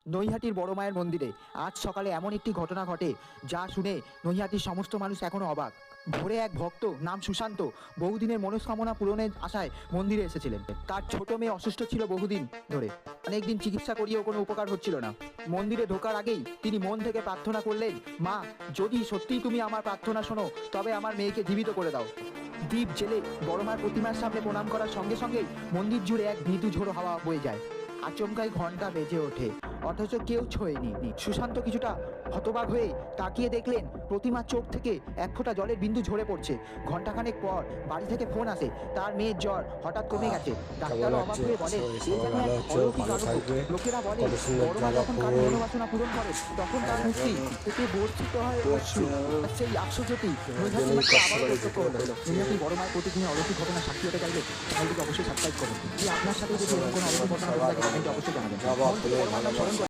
নৈহাটির বড় মায়ের মন্দিরে আজ সকালে এমন একটি ঘটনা ঘটে যা শুনে নৈহাটির সমস্ত মানুষ এখনো অবাক। ভোরে এক ভক্ত নাম সুশান্ত বহুদিনের মনস্কামনা পূরণের আশায় মন্দিরে এসেছিলেন। তার ছোট মেয়ে অসুস্থ ছিল বহুদিন ধরে, অনেকদিন চিকিৎসা করিয়েও কোনো উপকার হচ্ছিল না। মন্দিরে ঢোকার আগেই তিনি মন থেকে প্রার্থনা করলেন, মা, যদি সত্যিই তুমি আমার প্রার্থনা শোনো তবে আমার মেয়েকে জীবিত করে দাও। দ্বীপ জেলে বড় মার প্রতিমার সামনে প্রণাম করার সঙ্গে সঙ্গেই মন্দির জুড়ে এক মৃদু ঝোড়ো হাওয়া বয়ে যায়। আচমকাই ঘন্টা বেজে ওঠে, অথচ কেউ ছোঁয়নি। সুশান্ত কিছুটা হতবাক হয়ে তাকিয়ে দেখলেন প্রতিমার চোখ থেকে এক ফোঁটা জলের বিন্দু ঝরে পড়ছে। ঘন্টাখানেক পর বাড়ি থেকে ফোন আসে, তার মেয়ের জ্বর হঠাৎ কমে গেছে। ডাক্তার অবাক হয়ে বলে, এই যেন এক অলৌকিক আরোগ্য। লোকেরা বলে বড় মা যখন কার মনোবাসনা পূরণ করে তখন তার মুক্তি থেকে বর্ষিত হয় অশ্রু। সেই আশ্চর্যটি নৈহাটি মাকে আবারও প্রত্যক্ষ হলো। নৈহাটি বড় মায়ের প্রতিদিনের অলৌকিক ঘটনা সাক্ষী হতে চাইলে চ্যানেলটিকে অবশ্যই সাবস্ক্রাইব করুন। আপনার সাথে যদি এরকম কোনো অলৌকিক ঘটনা ঘটে থাকে কমেন্টে অবশ্যই জানাবেন।